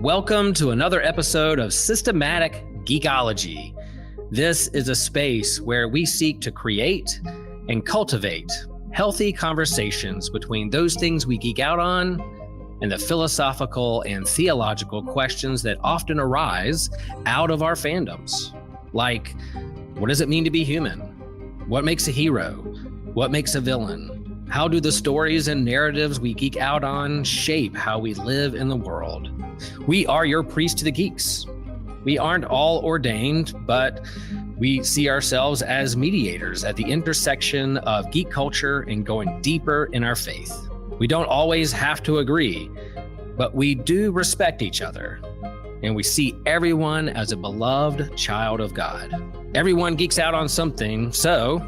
Welcome to another episode of Systematic Geekology. This is a space where we seek to create and cultivate healthy conversations between those things we geek out on and the philosophical and theological questions that often arise out of our fandoms. Like, what does it mean to be human? What makes a hero? What makes a villain? How do the stories and narratives we geek out on shape how we live in the world? We are your priest to the geeks. We aren't all ordained, but we see ourselves as mediators at the intersection of geek culture and going deeper in our faith. We don't always have to agree, but we do respect each other, and we see everyone as a beloved child of God. Everyone geeks out on something, so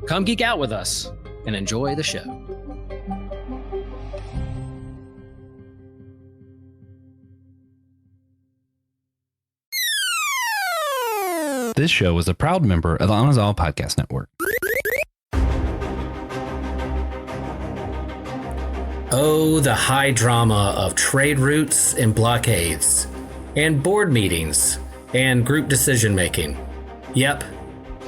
come geek out with us and enjoy the show. This show is a proud member of the Amazon Podcast Network. Oh, the high drama of trade routes and blockades, and board meetings, and group decision-making. Yep,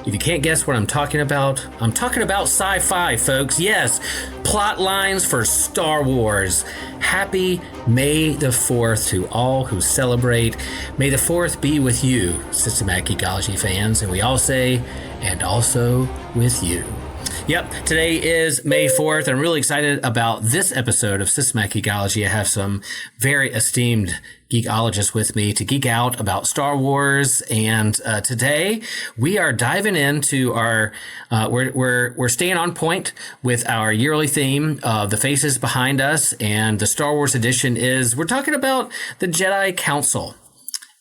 if you can't guess what I'm talking about sci-fi, folks. Yes, plot lines for Star Wars. Happy May the 4th to all who celebrate. May the 4th be with you, Systematic Geekology fans, and we all say, and also with you. Yep, today is May 4th. I'm really excited about this episode of Systematic Geekology. I have some very esteemed geekologists with me to geek out about Star Wars, and today we are diving into our we're staying on point with our yearly theme of the faces behind us, and the Star Wars edition is we're talking about the Jedi Council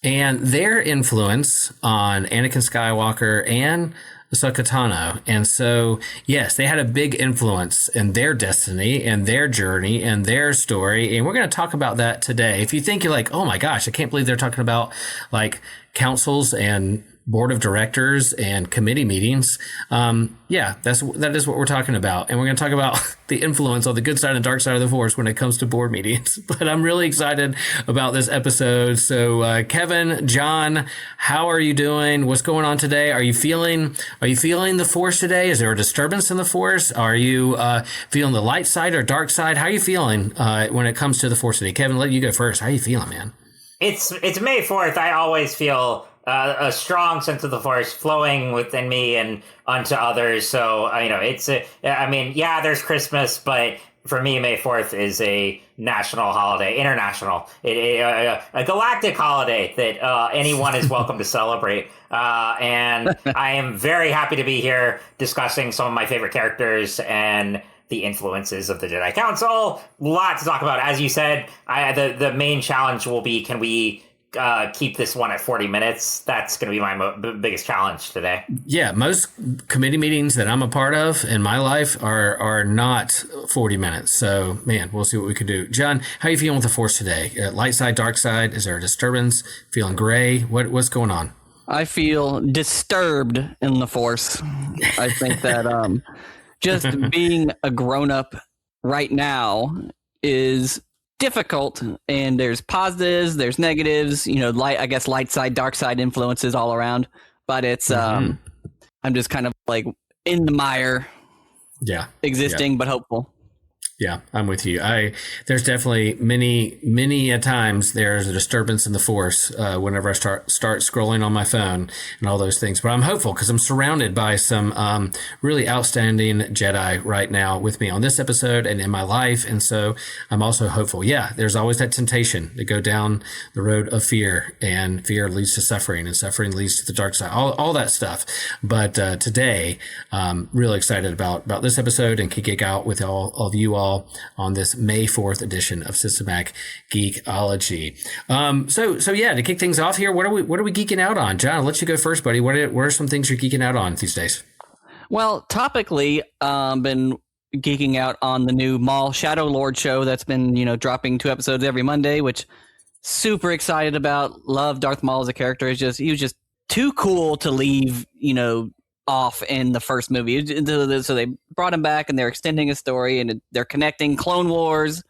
and their influence on Anakin Skywalker and Ahsoka Tano. And so, yes, they had a big influence in their destiny and their journey and their story. And we're going to talk about that today. If you think you're like, oh my gosh, I can't believe they're talking about like councils and board of directors and committee meetings. Yeah, that is what we're talking about. And we're going to talk about the influence on the good side and dark side of the force when it comes to board meetings. But I'm really excited about this episode. So Kevin, John, how are you doing? What's going on today? Are you feeling the force today? Is there a disturbance in the force? Are you feeling the light side or dark side? How are you feeling when it comes to the force today? Kevin, let you go first. How are you feeling, man? It's May 4th. I always feel a strong sense of the force flowing within me and onto others. So, there's Christmas, but for me, May 4th is a national holiday, international, a galactic holiday that anyone is welcome to celebrate. And I am very happy to be here discussing some of my favorite characters and the influences of the Jedi Council. Lot to talk about. As you said, the main challenge will be, can we keep this one at 40 minutes? That's going to be my biggest challenge today. Yeah, most committee meetings that I'm a part of in my life are not 40 minutes. So, man, we'll see what we can do. John, how are you feeling with the Force today? Light side, dark side? Is there a disturbance? Feeling gray? What's going on? I feel disturbed in the Force. I think that just being a grown-up right now is difficult, and there's positives, there's negatives, light side, dark side influences all around, but it's I'm just kind of like in the mire, existing, but hopeful. Yeah, I'm with you. There's definitely many a times there's a disturbance in the force whenever I start scrolling on my phone and all those things. But I'm hopeful because I'm surrounded by some really outstanding Jedi right now with me on this episode and in my life. And so I'm also hopeful. Yeah, there's always that temptation to go down the road of fear, and fear leads to suffering, and suffering leads to the dark side, all that stuff. But today, really excited about this episode and can geek out with all of you all on this May 4th edition of Systematic Geekology. So yeah, to kick things off here, what are we geeking out on? John, I'll let you go first, buddy. What are some things you're geeking out on these days? Well, topically, been geeking out on the new Maul Shadow Lord show that's been, dropping 2 episodes every Monday, which super excited about. Love Darth Maul as a character. He was just too cool to leave, off in the first movie. So they brought him back, and they're extending his story, and they're connecting Clone Wars,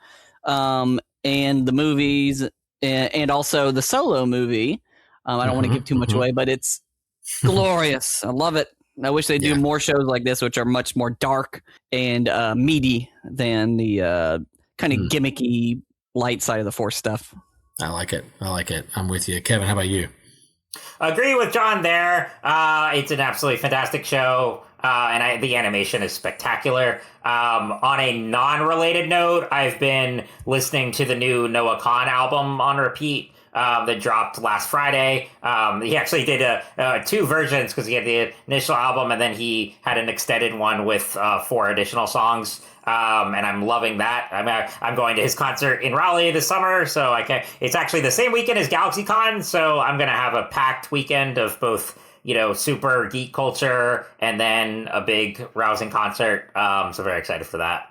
and and the movies, and also the Solo movie. I don't want to give too much away, but it's glorious. I love it. I wish they do more shows like this, which are much more dark and meaty than the kind of gimmicky light side of the Force stuff. I like it. I'm with you. Kevin, how about you? Agree with John there. It's an absolutely fantastic show, and the animation is spectacular. On a non-related note, I've been listening to the new Noah Khan album on repeat. That dropped last Friday. He actually did two versions because he had the initial album and then he had an extended one with 4 additional songs. And I'm loving that. I'm going to his concert in Raleigh this summer, so I can. It's actually the same weekend as GalaxyCon, so I'm going to have a packed weekend of both, super geek culture and then a big rousing concert. So very excited for that.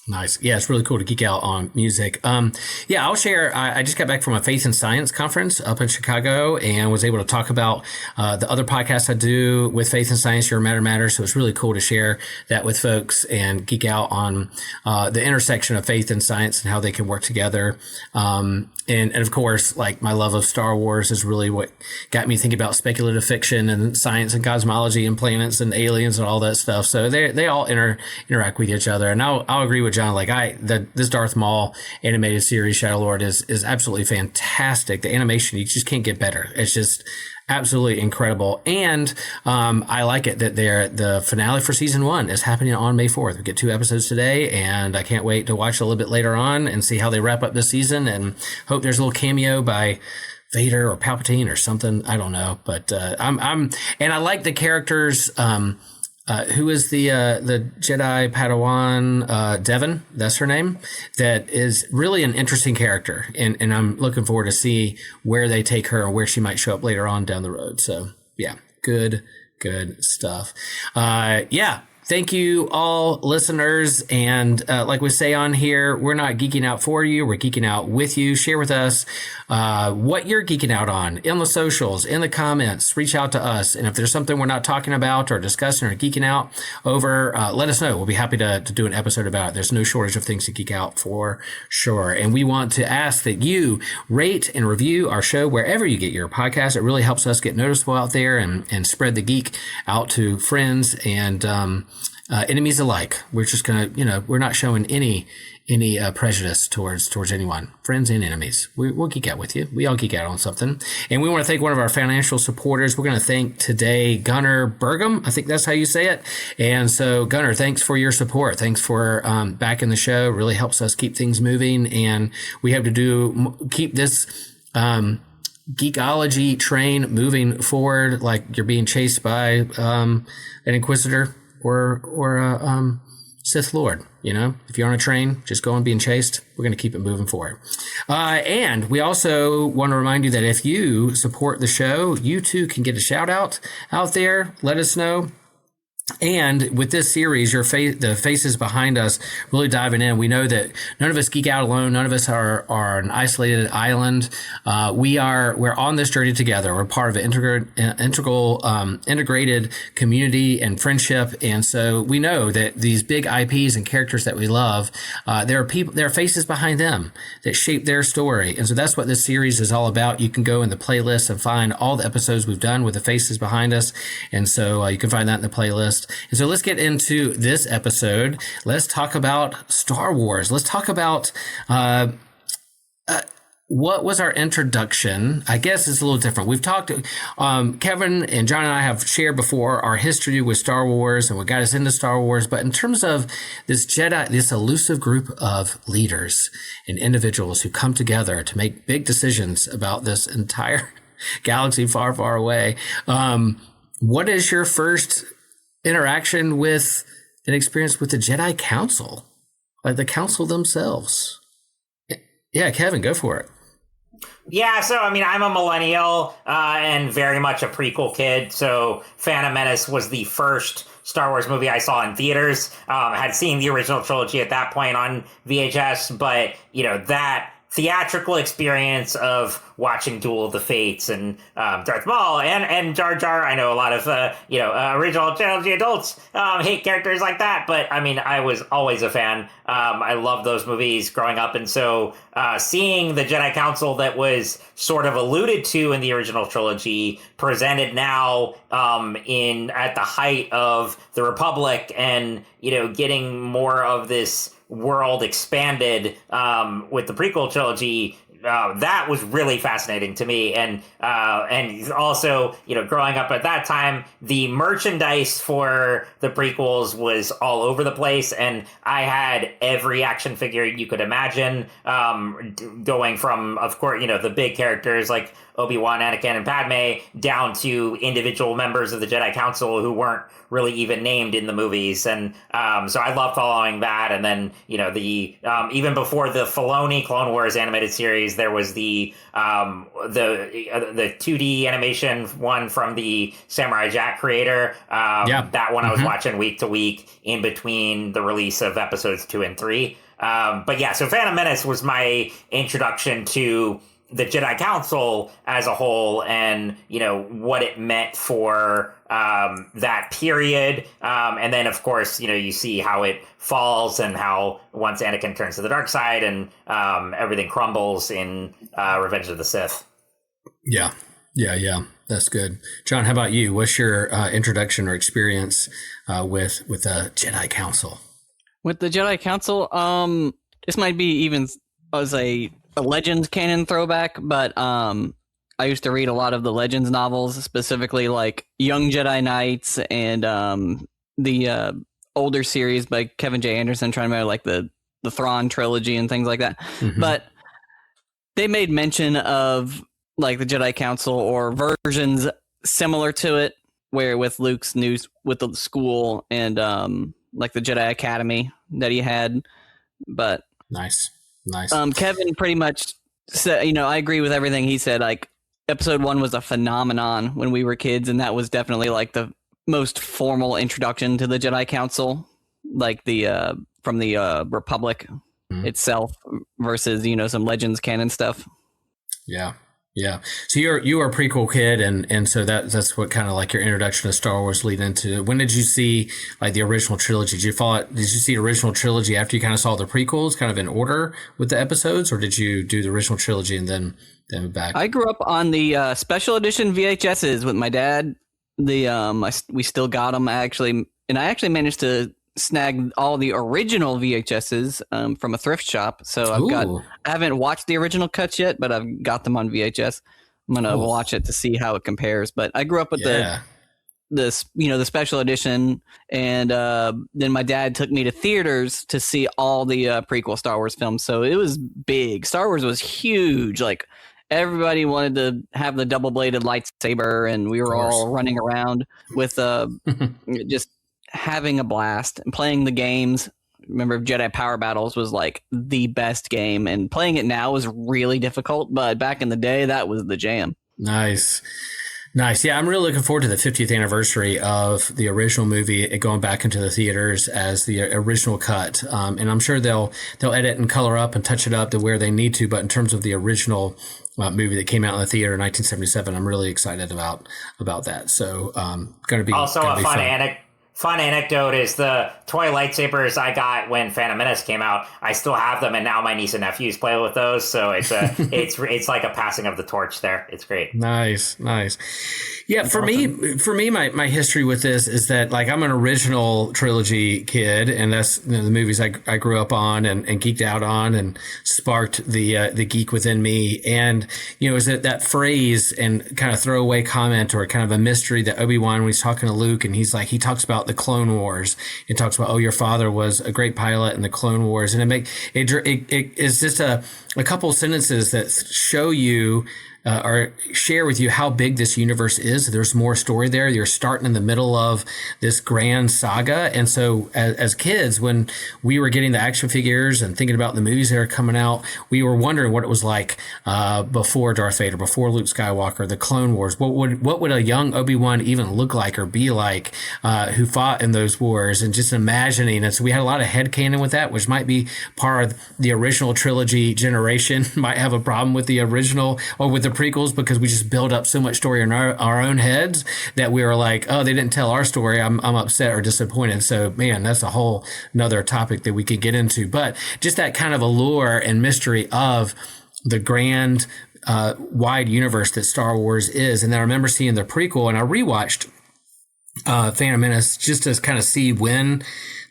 Nice. Yeah, it's really cool to geek out on music. I'll share. I just got back from a Faith and Science conference up in Chicago and was able to talk about the other podcasts I do with Faith and Science, Your Matter Matters. So it's really cool to share that with folks and geek out on the intersection of faith and science and how they can work together. And of course, like my love of Star Wars is really what got me thinking about speculative fiction and science and cosmology and planets and aliens and all that stuff. So they all interact with each other. And I'll agree with John. Like this Darth Maul animated series, Shadow Lord, is absolutely fantastic. The animation, you just can't get better. It's just absolutely incredible. And I like it that the finale for season 1 is happening on May 4th. We get 2 episodes today, and I can't wait to watch a little bit later on and see how they wrap up this season, and hope there's a little cameo by Vader or Palpatine or something. I don't know, but and I like the characters. Who is the Jedi Padawan, Devon? That's her name. That is really an interesting character, and I'm looking forward to see where they take her and where she might show up later on down the road. So yeah, good stuff. Thank you all listeners. And like we say on here, we're not geeking out for you. We're geeking out with you. Share with us what you're geeking out on in the socials, in the comments. Reach out to us. And if there's something we're not talking about or discussing or geeking out over, let us know. We'll be happy to do an episode about it. There's no shortage of things to geek out for sure. And we want to ask that you rate and review our show wherever you get your podcast. It really helps us get noticeable out there and spread the geek out to friends and enemies alike. We're just gonna, we're not showing any prejudice towards anyone, friends and enemies. We'll geek out with you. We all geek out on something. And we want to thank one of our financial supporters. We're going to thank today Gunnar Burgum. I think that's how you say it. And so Gunnar, thanks for your support. Thanks for backing the show. Really helps us keep things moving. And we have to keep this geekology train moving forward, like you're being chased by an Inquisitor or a Sith Lord. If you're on a train, just go on being chased. We're going to keep it moving forward. And we also want to remind you that if you support the show, you too can get a shout out there. Let us know. And with this series, the faces behind us really diving in. We know that none of us geek out alone. None of us are an isolated island. We're on this journey together. We're part of an integrated community and friendship. And so we know that these big IPs and characters that we love, there are faces behind them that shape their story. And so that's what this series is all about. You can go in the playlist and find all the episodes we've done with the faces behind us. And so you can find that in the playlist. And so let's get into this episode. Let's talk about Star Wars. Let's talk about what was our introduction. I guess it's a little different. We've talked, Kevin and John and I have shared before our history with Star Wars and what got us into Star Wars. But in terms of this elusive group of leaders and individuals who come together to make big decisions about this entire galaxy far, far away, what is your first interaction with an experience with the Jedi Council, like the Council themselves? Yeah, Kevin, go for it. Yeah, so I'm a millennial and very much a prequel kid. So Phantom Menace was the first Star Wars movie I saw in theaters. I had seen the original trilogy at that point on VHS, but that theatrical experience of watching Duel of the Fates and Darth Maul and Jar Jar. I know a lot of original trilogy adults hate characters like that, but I mean, I was always a fan. I loved those movies growing up, and so seeing the Jedi Council that was sort of alluded to in the original trilogy presented now at the height of the Republic, and getting more of this world expanded with the prequel trilogy, that was really fascinating to me. And also, growing up at that time, the merchandise for the prequels was all over the place, and I had every action figure you could imagine, going from, of course, the big characters like Obi-Wan, Anakin, and Padme, down to individual members of the Jedi Council who weren't really even named in the movies. And so I love following that. And then, even before the Filoni Clone Wars animated series, there was the 2D animation one from the Samurai Jack creator. That one I was watching week to week in between the release of episodes 2 and 3. But yeah, so Phantom Menace was my introduction to the Jedi Council as a whole, and what it meant for that period, and then of course you see how it falls, and how once Anakin turns to the dark side and everything crumbles in Revenge of the Sith. Yeah, that's good. John, how about you? What's your introduction or experience with the Jedi Council? With the Jedi Council, this might be even as a Legends canon throwback, but I used to read a lot of the Legends novels, specifically like Young Jedi Knights and the older series by Kevin J. Anderson, trying to remember like the Thrawn trilogy and things like that. Mm-hmm. But they made mention of like the Jedi Council or versions similar to it, where with Luke's news with the school and like the Jedi Academy that he had. But nice. Kevin pretty much said, I agree with everything he said. Like, episode 1 was a phenomenon when we were kids, and that was definitely like the most formal introduction to the Jedi Council, like the from the Republic itself versus some Legends canon stuff. Yeah. So you were a prequel kid, and so that's what kind of like your introduction to Star Wars lead into. When did you see like the original trilogy? Did you see the original trilogy after you kind of saw the prequels, kind of in order with the episodes, or did you do the original trilogy and then back? I grew up on the special edition VHSs with my dad. We still got them actually, and I actually managed to snag all the original VHSs from a thrift shop. So I haven't watched the original cuts yet, but I've got them on VHS. I'm gonna watch it to see how it compares. But I grew up with the special edition, and then my dad took me to theaters to see all the prequel Star Wars films. So it was big. Star Wars was huge. Like, everybody wanted to have the double-bladed lightsaber, and we were all running around with just having a blast and playing the games. Remember, Jedi Power Battles was like the best game, and playing it now is really difficult, but back in the day, that was the jam. Nice. Yeah, I'm really looking forward to the 50th anniversary of the original movie going back into the theaters as the original cut. And I'm sure they'll edit and color up and touch it up to where they need to. But in terms of the original movie that came out in the theater in 1977, I'm really excited about that. So going to be also a fun anecdote is the toy lightsabers I got when Phantom Menace came out. I still have them, and now my niece and nephews play with those. So it's it's like a passing of the torch there. It's great. Nice. Yeah, for me, my history with this is that like I'm an original trilogy kid, and that's the movies I grew up on and geeked out on, and sparked the geek within me. And is that phrase and kind of throwaway comment or kind of a mystery that Obi-Wan, when he's talking to Luke, and he talks about the Clone Wars, and talks about, your father was a great pilot in the Clone Wars, and it is just a couple sentences that show you or share with you how big this universe is. There's more story there. You're starting in the middle of this grand saga. And so as kids, when we were getting the action figures and thinking about the movies that are coming out, we were wondering what it was like before Darth Vader, before Luke Skywalker, the Clone Wars. What would a young Obi-Wan even look like or be like who fought in those wars, and just imagining. And so we had a lot of headcanon with that, which might be part of the original trilogy generation might have a problem with the original or with the prequels, because we just build up so much story in our own heads that we were like, oh, they didn't tell our story. I'm upset or disappointed. So man, that's a whole another topic that we could get into. But just that kind of allure and mystery of the grand wide universe that Star Wars is. And then I remember seeing the prequel, and I rewatched Phantom Menace just to kind of see when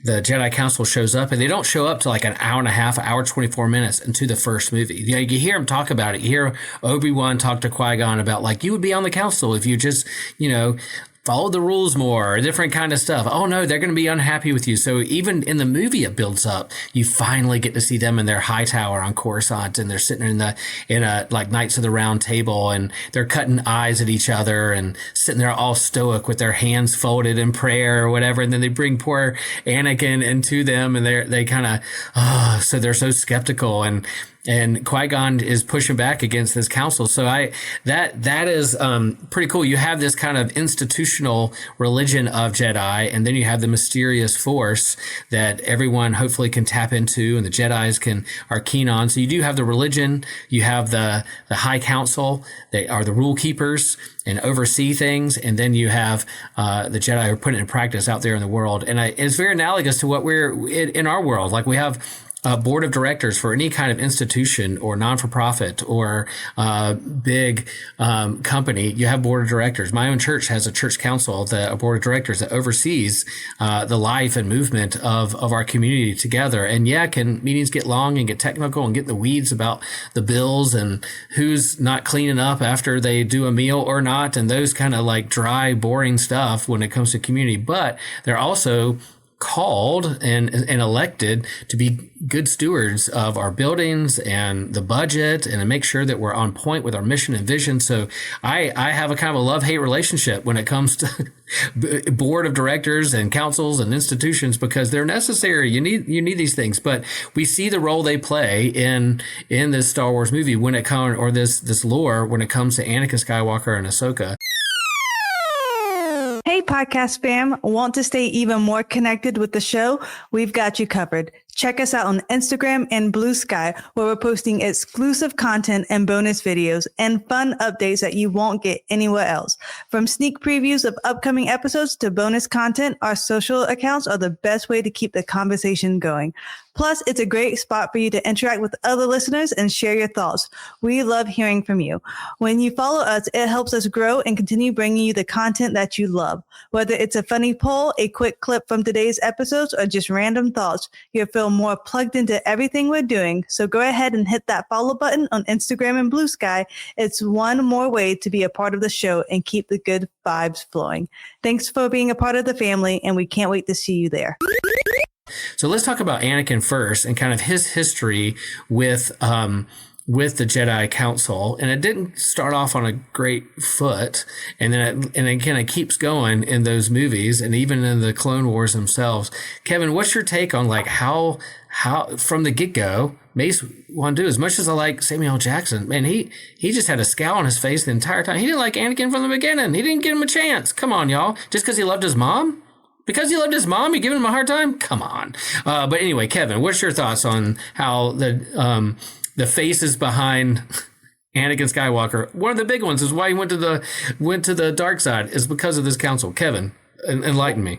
the Jedi Council shows up, and they don't show up to like an hour and a half, hour 24 minutes into the first movie. You know, you hear him talk about it. You hear Obi-Wan talk to Qui-Gon about like, you would be on the council if you just, you know, follow the rules more, or different kind of stuff. Oh no, they're going to be unhappy with you. So even in the movie, it builds up. You finally get to see them in their high tower on Coruscant, and they're sitting in a like Knights of the Round Table, and they're cutting eyes at each other and sitting there all stoic with their hands folded in prayer or whatever. And then they bring poor Anakin into them, and they kind of, so they're so skeptical, and Qui-Gon is pushing back against this council. So that is pretty cool. You have this kind of institutional religion of Jedi, and then you have the mysterious force that everyone hopefully can tap into, and the Jedis are keen on. So you do have the religion, you have the High Council, they are the rule keepers and oversee things, and then you have the Jedi who are putting it in practice out there in the world. And it's very analogous to what we're in our world. Like we have board of directors for any kind of institution or non-for-profit or big company. You have board of directors. My own church has a church council, a board of directors that oversees the life and movement of our community together. And yeah, can meetings get long and get technical and get in the weeds about the bills and who's not cleaning up after they do a meal or not, and those kind of like dry, boring stuff when it comes to community. But they're also called and elected to be good stewards of our buildings and the budget, and to make sure that we're on point with our mission and vision. So I have a kind of a love-hate relationship when it comes to board of directors and councils and institutions, because they're necessary. You need these things, but we see the role they play in this Star Wars movie when it comes, or this lore when it comes to Anakin Skywalker and Ahsoka. Hey, podcast fam. Want to stay even more connected with the show? We've got you covered. Check us out on Instagram and Blue Sky, where we're posting exclusive content and bonus videos and fun updates that you won't get anywhere else. From sneak previews of upcoming episodes to bonus content, our social accounts are the best way to keep the conversation going. Plus, it's a great spot for you to interact with other listeners and share your thoughts. We love hearing from you. When you follow us, it helps us grow and continue bringing you the content that you love. Whether it's a funny poll, a quick clip from today's episodes, or just random thoughts, you'll feel more plugged into everything we're doing. So go ahead and hit that follow button on Instagram and Blue Sky. It's one more way to be a part of the show and keep the good vibes flowing. Thanks for being a part of the family, and we can't wait to see you there. So let's talk about Anakin first and kind of his history with the Jedi Council. And it didn't start off on a great foot, and then it kind of keeps going in those movies and even in the Clone Wars themselves. Kevin, what's your take on like how from the get-go, Mace Windu, as much as I like Samuel L. Jackson, man, he just had a scowl on his face the entire time. He didn't like Anakin from the beginning. He didn't give him a chance. Come on, y'all. Just because he loved his mom? Because he loved his mom, you giving him a hard time? Come on. But anyway, Kevin, what's your thoughts on how the faces behind Anakin Skywalker? One of the big ones is why he went to the dark side is because of this council. Kevin, enlighten me.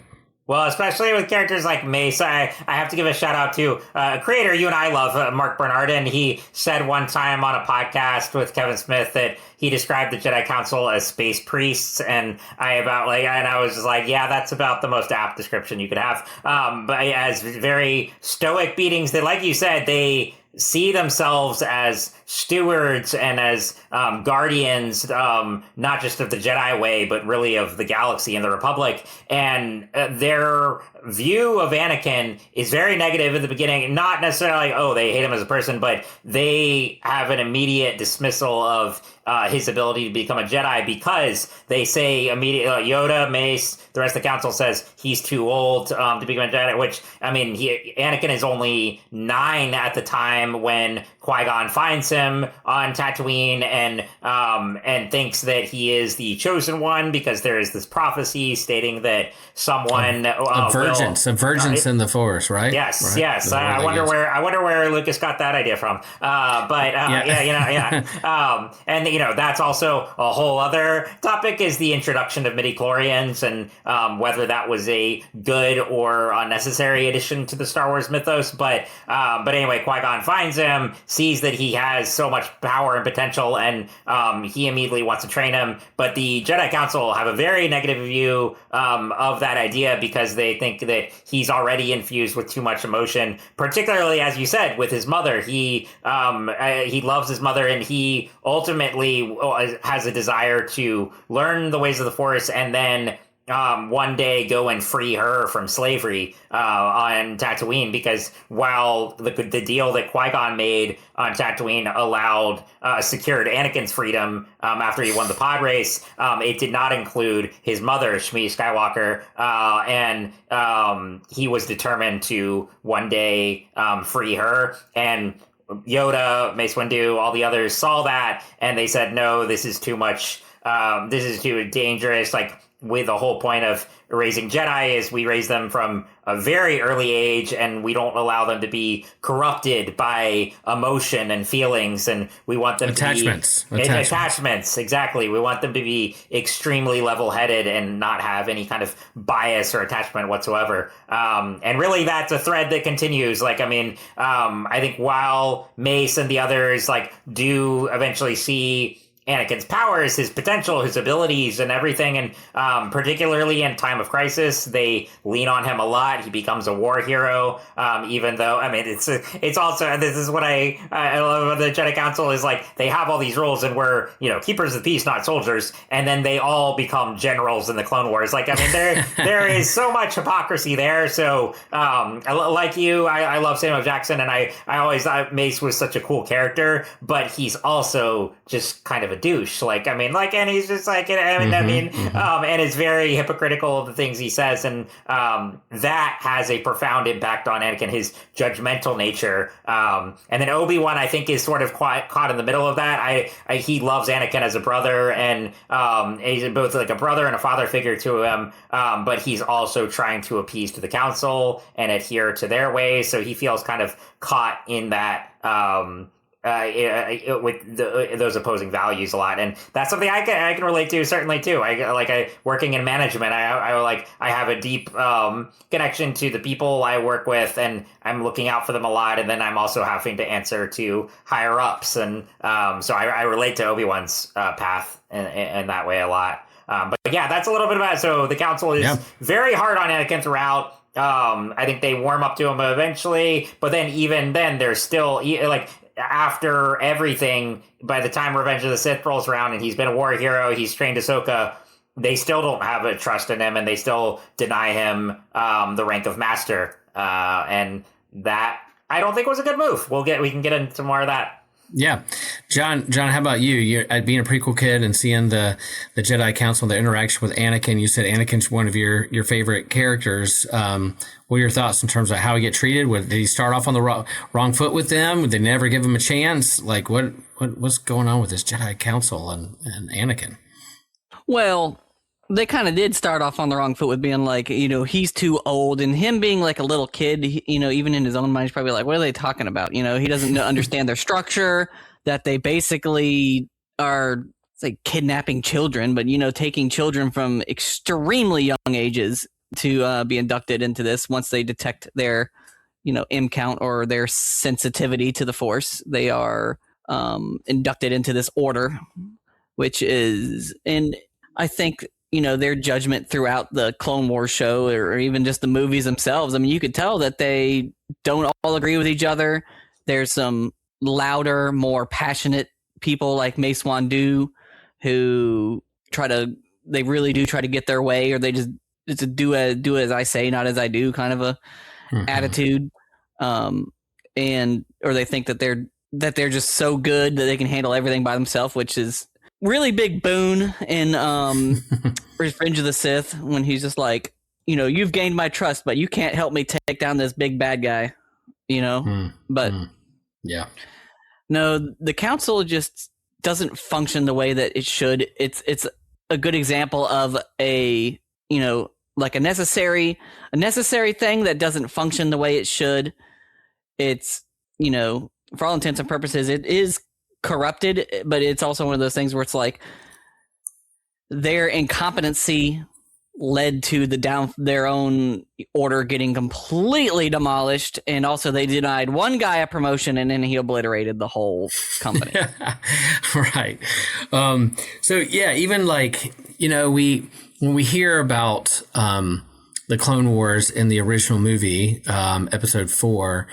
Well, especially with characters like Mace, I have to give a shout out to a creator you and I love, Mark Bernardin. He said one time on a podcast with Kevin Smith that he described the Jedi Council as space priests, and I was just like, yeah, that's about the most apt description you could have. But as very stoic beings that, like you said, they see themselves as stewards and as guardians, not just of the Jedi way, but really of the galaxy and the Republic. And they're view of Anakin is very negative at the beginning. Not necessarily, oh, they hate him as a person, but they have an immediate dismissal of his ability to become a Jedi because they say immediately, Yoda, Mace, the rest of the council says he's too old to become a Jedi, which, I mean, Anakin is only 9 at the time when Qui-Gon finds him on Tatooine and thinks that he is the chosen one because there is this prophecy stating that someone a virgins in the Force, right? Yes, right? yes. I wonder where Lucas got that idea from. And that's also a whole other topic is the introduction of midichlorians and whether that was a good or unnecessary addition to the Star Wars mythos. But anyway, Qui-Gon finds him, sees that he has so much power and potential, and he immediately wants to train him. But the Jedi Council have a very negative view of that idea because they think that he's already infused with too much emotion, particularly, as you said, with his mother. He loves his mother, and he ultimately has a desire to learn the ways of the Force and then one day go and free her from slavery on Tatooine, because while the deal that Qui-Gon made on Tatooine secured Anakin's freedom after he won the pod race, it did not include his mother, Shmi Skywalker, and he was determined to one day free her. And Yoda, Mace Windu, all the others saw that, and they said, no, this is too much. This is too dangerous. Like, with the whole point of raising Jedi is we raise them from a very early age, and we don't allow them to be corrupted by emotion and feelings, and we want them attachments. Exactly. We want them to be extremely level-headed and not have any kind of bias or attachment whatsoever. And really, that's a thread that continues. Like, I mean, I think while Mace and the others do eventually see Anakin's powers, his potential, his abilities, and everything, and particularly in time of crisis, they lean on him a lot. He becomes a war hero, even though, I mean, it's also, this is what I love about the Jedi Council is they have all these rules, and we're, keepers of the peace, not soldiers, and then they all become generals in the Clone Wars. I mean, there is so much hypocrisy there. So, like you, I love Samuel Jackson, and I always thought Mace was such a cool character, but he's also just kind of a douche. And he's just and it's very hypocritical of the things he says, and that has a profound impact on Anakin, his judgmental nature. And then Obi-Wan, I think, is sort of caught in the middle of that. He loves Anakin as a brother, and he's both like a brother and a father figure to him, but he's also trying to appease to the council and adhere to their ways, so he feels kind of caught in that with those opposing values a lot, and that's something I can relate to certainly too. I working in management. I have a deep connection to the people I work with, and I'm looking out for them a lot. And then I'm also having to answer to higher ups, and so I relate to Obi-Wan's path in that way a lot. But yeah, that's a little bit about it. So the council is very hard on Anakin throughout. I think they warm up to him eventually, but then even then, there's still after everything, by the time Revenge of the Sith rolls around and he's been a war hero, he's trained Ahsoka, they still don't have a trust in him, and they still deny him the rank of master. And that, I don't think, was a good move. We can get into more of that. Yeah. John, how about you? You're being a prequel kid and seeing the Jedi Council, the interaction with Anakin. You said Anakin's one of your favorite characters. What are your thoughts in terms of how he get treated? Did he start off on the wrong foot with them? Did they never give him a chance? What's going on with this Jedi Council and Anakin? Well, they kind of did start off on the wrong foot with being he's too old, and him being like a little kid, even in his own mind, he's probably like, what are they talking about? He doesn't understand their structure, that they basically are, it's like kidnapping children, but, taking children from extremely young ages to be inducted into this. Once they detect their, M count or their sensitivity to the Force, they are inducted into this order, which is, and I think, their judgment throughout the Clone Wars show, or even just the movies themselves. I mean, you could tell that they don't all agree with each other. There's some louder, more passionate people like Mace Windu who they really do try to get their way, or they just it's a do as I say, not as I do kind of a attitude. And or they think that they're just so good that they can handle everything by themselves, which is really big boon in Revenge of the Sith, when he's just like, you've gained my trust, but you can't help me take down this big bad guy, but yeah, no, the council just doesn't function the way that it should. It's a good example of a like a necessary thing that doesn't function the way it should. It's for all intents and purposes, it is corrupted, but it's also one of those things where it's like their incompetency led to their own order getting completely demolished, and also they denied one guy a promotion, and then he obliterated the whole company. Right. So yeah, even like when we hear about the Clone Wars in the original movie, episode 4,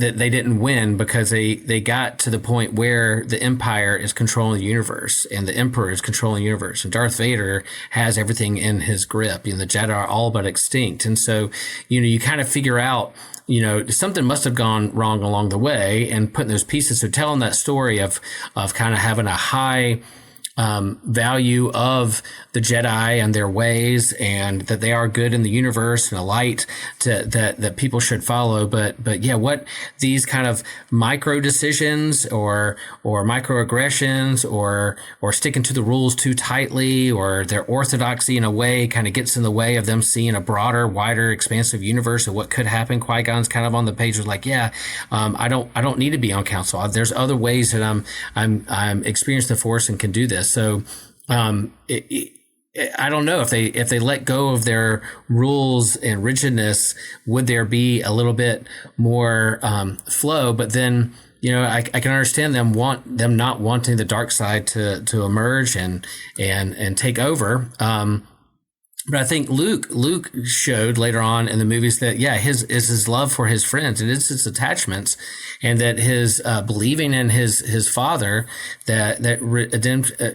that they didn't win because they got to the point where the Empire is controlling the universe and the Emperor is controlling the universe, and Darth Vader has everything in his grip. The Jedi are all but extinct. And so, you kind of figure out, something must have gone wrong along the way, and putting those pieces. So telling that story of kind of having a high value of the Jedi and their ways, and that they are good in the universe and a light that people should follow. But yeah, what these kind of micro decisions or microaggressions or sticking to the rules too tightly, or their orthodoxy in a way kind of gets in the way of them seeing a broader, wider, expansive universe of what could happen. Qui-Gon's kind of on the page was like, I don't need to be on council. There's other ways that I'm experiencing the Force and can do this. So I don't know if they let go of their rules and rigidness, would there be a little bit more flow? But then I can understand them not wanting the dark side to emerge and take over. But I think Luke showed later on in the movies that his love for his friends, it is his attachments, and that his believing in his father that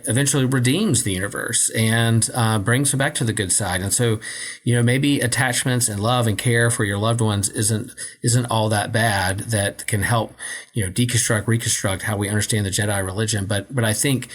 eventually redeems the universe and brings him back to the good side. And so, maybe attachments and love and care for your loved ones isn't all that bad. That can help reconstruct how we understand the Jedi religion. But I think,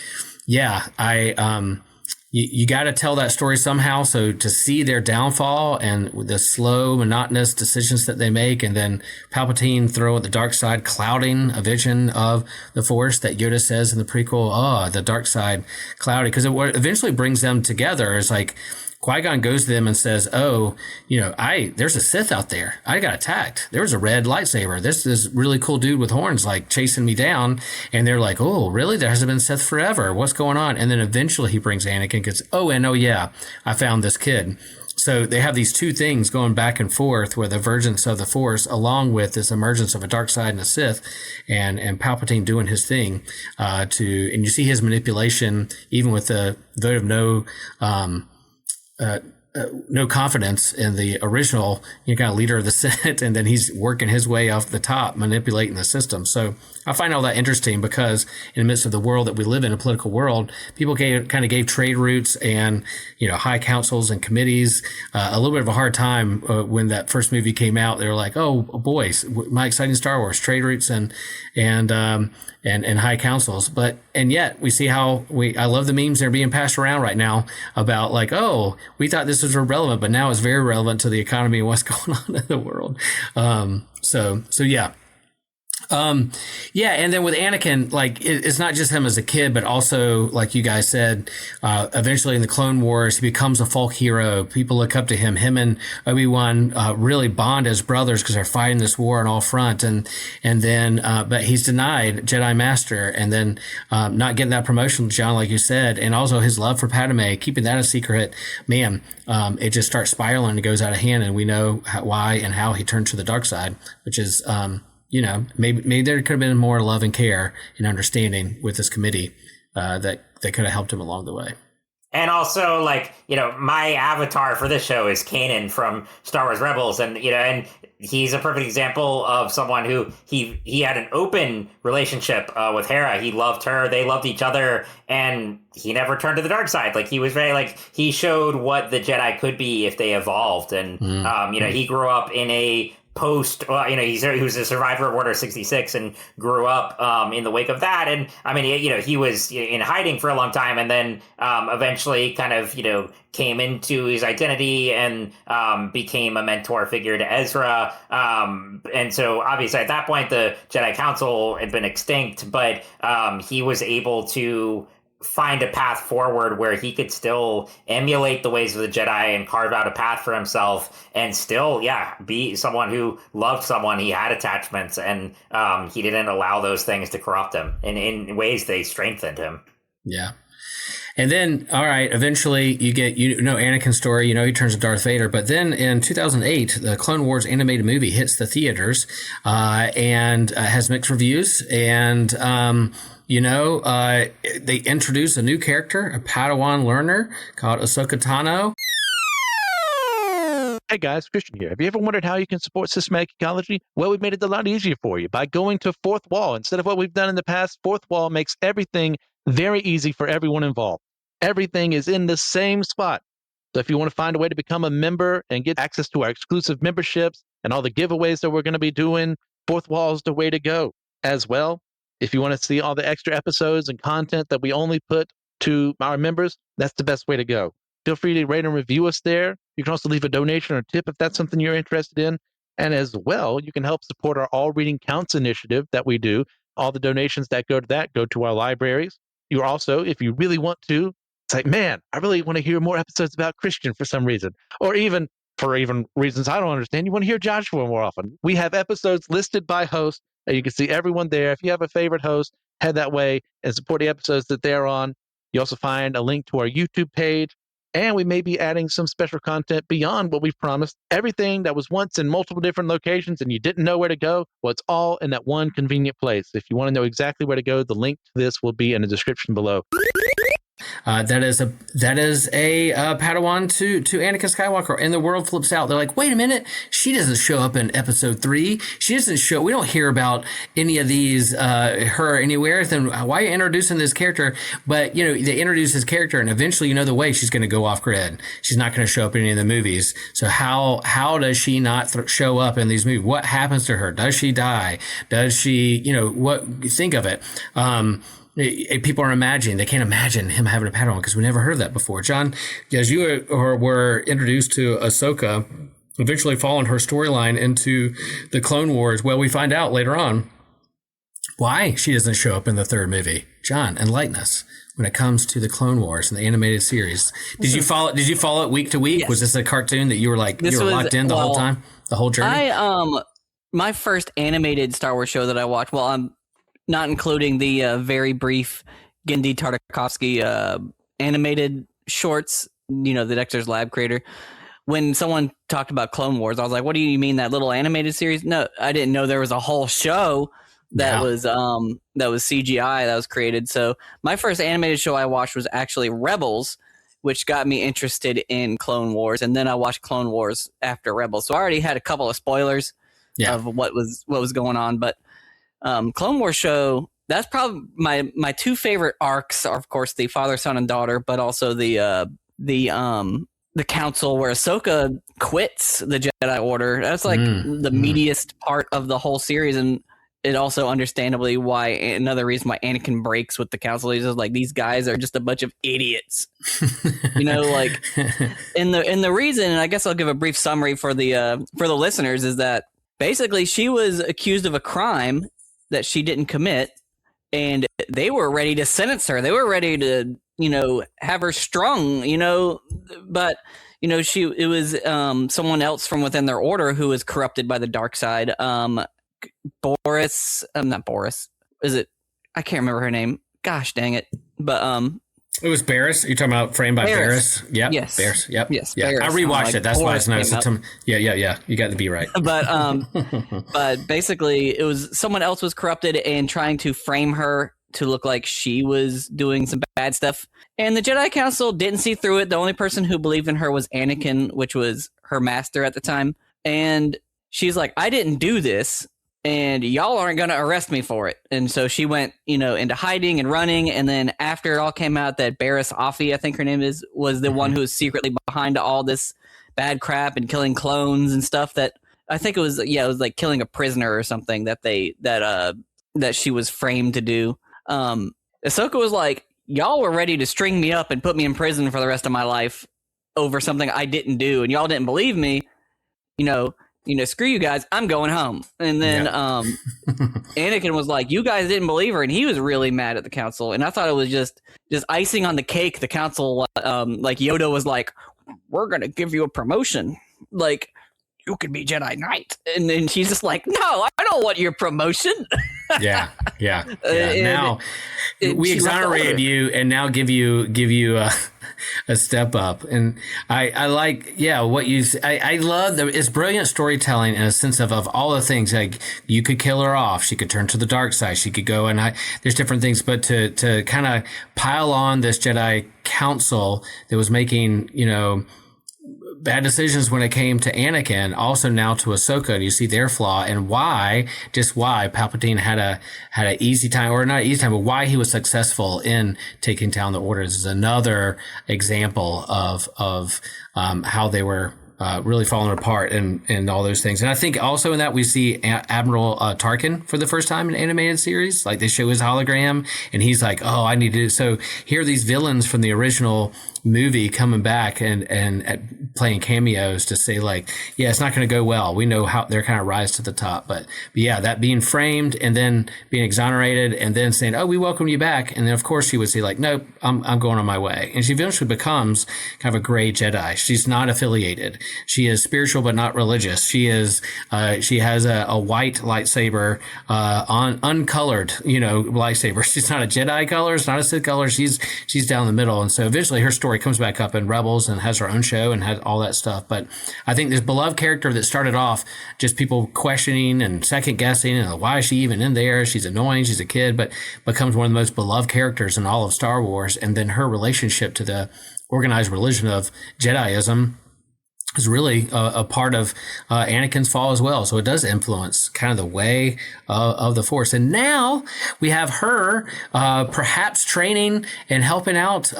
you got to tell that story somehow. So to see their downfall and the slow, monotonous decisions that they make, and then Palpatine throw at the dark side, clouding a vision of the Force that Yoda says in the prequel, the dark side cloudy, because what eventually brings them together is like, Qui-Gon goes to them and says, there's a Sith out there. I got attacked. There was a red lightsaber. There's this really cool dude with horns, like chasing me down. And they're like, oh, really? There hasn't been Sith forever. What's going on? And then eventually he brings Anakin, because, I found this kid. So they have these two things going back and forth with the emergence of the Force, along with this emergence of a dark side and a Sith, and Palpatine doing his thing, and you see his manipulation, even with the vote of no confidence in the original kind of leader of the Senate, and then he's working his way off the top, manipulating the system. So I find all that interesting, because in the midst of the world that we live in, a political world, people kind of gave trade routes and high councils and committees a little bit of a hard time when that first movie came out. They were like, oh boys, my exciting Star Wars, trade routes and high councils. And yet we see how I love the memes that are being passed around right now about like, oh, we thought this was irrelevant, but now it's very relevant to the economy and what's going on in the world. So yeah. And then with Anakin, like it's not just him as a kid, but also, like you guys said, eventually in the Clone Wars, he becomes a folk hero. People look up to him. Him and Obi-Wan really bond as brothers because they're fighting this war on all fronts. And then, but he's denied Jedi Master, and then not getting that promotion, John, like you said, and also his love for Padme, keeping that a secret. Man, it just starts spiraling and goes out of hand, and we know why and how he turned to the dark side, which is. Maybe there could have been more love and care and understanding with this committee that could have helped him along the way. And also, like, my avatar for this show is Kanan from Star Wars Rebels, and and he's a perfect example of someone who he had an open relationship with Hera. He loved her, they loved each other, and he never turned to the dark side. Like, he was very, like, he showed what the Jedi could be if they evolved, and he grew up in a post, he was a survivor of Order 66 and grew up in the wake of that. And I mean, he was in hiding for a long time, and then eventually kind of, came into his identity and became a mentor figure to Ezra. And so obviously at that point, the Jedi Council had been extinct, but he was able to find a path forward where he could still emulate the ways of the Jedi and carve out a path for himself and still, be someone who loved someone. He had attachments, and he didn't allow those things to corrupt him. And in ways, they strengthened him. Yeah. And then, all right, eventually you get, Anakin's story, he turns to Darth Vader. But then in 2008, the Clone Wars animated movie hits the theaters and has mixed reviews. And, they introduce a new character, a Padawan learner called Ahsoka Tano. Hey guys, Christian here. Have you ever wondered how you can support Systematic Geekology? Well, we've made it a lot easier for you by going to Fourth Wall. Instead of what we've done in the past, Fourth Wall makes everything very easy for everyone involved. Everything is in the same spot. So if you want to find a way to become a member and get access to our exclusive memberships and all the giveaways that we're going to be doing, Fourth Wall is the way to go. As well, if you want to see all the extra episodes and content that we only put to our members, that's the best way to go. Feel free to rate and review us there. You can also leave a donation or tip if that's something you're interested in. And as well, you can help support our All Reading Counts initiative that we do. All the donations that go to that go to our libraries. You're also, if you really want to, it's like, man, I really want to hear more episodes about Christian for some reason. Or even for reasons I don't understand, you want to hear Joshua more often. We have episodes listed by host. You can see everyone there. If you have a favorite host, head that way and support the episodes that they're on. You also find a link to our YouTube page. And we may be adding some special content beyond what we've promised. Everything that was once in multiple different locations and you didn't know where to go, well, it's all in that one convenient place. If you want to know exactly where to go, the link to this will be in the description below. That is a Padawan to Anakin Skywalker, and the world flips out. They're like, wait a minute, she doesn't show up in episode 3. She doesn't show. We don't hear about any of these her anywhere. Then why are you introducing this character? But they introduce this character, and eventually the way she's going to go off grid. She's not going to show up in any of the movies. So how does she not show up in these movies? What happens to her? Does she die? Does she? What? Think of it. People are imagining, they can't imagine him having a Padawan because we never heard of that before. John, as you were introduced to Ahsoka, eventually following her storyline into the Clone Wars, well, we find out later on why she doesn't show up in the third movie. John, enlighten us when it comes to the Clone Wars and the animated series. Did you follow it week to week? Yes. Was this a cartoon that you were locked in the whole time, the whole journey? My first animated Star Wars show that I watched, I'm not including the very brief Genndy Tartakovsky animated shorts, the Dexter's Lab creator. When someone talked about Clone Wars, I was like, what do you mean, that little animated series? No, I didn't know there was a whole show that was CGI that was created. So my first animated show I watched was actually Rebels, which got me interested in Clone Wars. And then I watched Clone Wars after Rebels. So I already had a couple of spoilers of what was going on, but Clone Wars show, that's probably my two favorite arcs are, of course, the father, son, and daughter, but also the council where Ahsoka quits the Jedi Order. That's like the meatiest part of the whole series, and it also understandably another reason why Anakin breaks with the council. He's just like, these guys are just a bunch of idiots. And the reason, and I guess I'll give a brief summary for the listeners, is that basically she was accused of a crime that she didn't commit, and they were ready to sentence her. They were ready to, have her strung, but, it was someone else from within their order who was corrupted by the dark side. Not Boris. Is it? I can't remember her name. Gosh dang it. But, it was Barris. You're talking about Framed by Barris? Yep. Yes. Barris. Yep. Yes. Yeah. Barris. I rewatched it. That's why it's nice. Yeah. You got the B right. But basically, it was someone else was corrupted and trying to frame her to look like she was doing some bad stuff. And the Jedi Council didn't see through it. The only person who believed in her was Anakin, which was her master at the time. And she's like, I didn't do this, and y'all aren't going to arrest me for it. And so she went, into hiding and running. And then after it all came out that Barriss Offee, I think her name is, was the one who was secretly behind all this bad crap and killing clones and stuff, that I think it was like killing a prisoner or something that she was framed to do. Ahsoka was like, y'all were ready to string me up and put me in prison for the rest of my life over something I didn't do, and y'all didn't believe me. Screw you guys, I'm going home. And then Anakin was like, you guys didn't believe her, and he was really mad at the council. And I thought it was just icing on the cake. The council, like Yoda was like, we're going to give you a promotion. Like, you could be Jedi Knight. And then she's just like, no, I don't want your promotion. Yeah. Now we exonerated you, and now give you a step up. And I like, what you. I love that. It's brilliant storytelling in a sense of all the things. Like, you could kill her off, she could turn to the dark side, she could go, and there's different things. But to kind of pile on this Jedi Council that was making bad decisions when it came to Anakin, also now to Ahsoka, and you see their flaw and why Palpatine had an easy time, or not easy time, but why he was successful in taking down the orders is another example of how they were really falling apart and all those things. And I think also in that we see Admiral Tarkin for the first time in an animated series. Like, they show his hologram and he's like, oh, I need to. So here are these villains from the original movie coming back and playing cameos to say, like, yeah, it's not going to go well. We know how they're kind of rise to the top. But yeah, that being framed and then being exonerated and then saying, oh, we welcome you back. And then, of course, she would say, like, nope, I'm going on my way. And she eventually becomes kind of a gray Jedi. She's not affiliated. She is spiritual, but not religious. She has a white lightsaber, uncolored, lightsaber. She's not a Jedi color. It's not a Sith color. She's down the middle. And so eventually her story comes back up in Rebels and has her own show and has all that stuff. But I think this beloved character that started off just people questioning and second guessing, and why is she even in there? She's annoying. She's a kid, but becomes one of the most beloved characters in all of Star Wars. And then her relationship to the organized religion of Jediism is really a part of Anakin's fall as well. So it does influence kind of the way of the Force. And now we have her perhaps training and helping out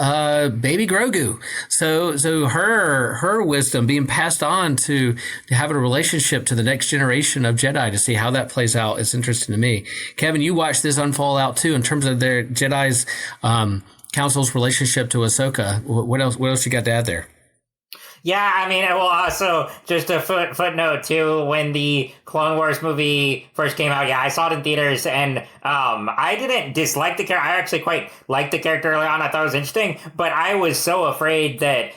baby Grogu. So her wisdom being passed on to having a relationship to the next generation of Jedi, to see how that plays out is interesting to me. Kevin, you watched this unfold out too in terms of their Jedi's Council's relationship to Ahsoka. What else you got to add there? Yeah, I mean, well, also just a footnote too. When the Clone Wars movie first came out, I saw it in theaters, and I didn't dislike the character. I actually quite liked the character early on. I thought it was interesting, but I was so afraid that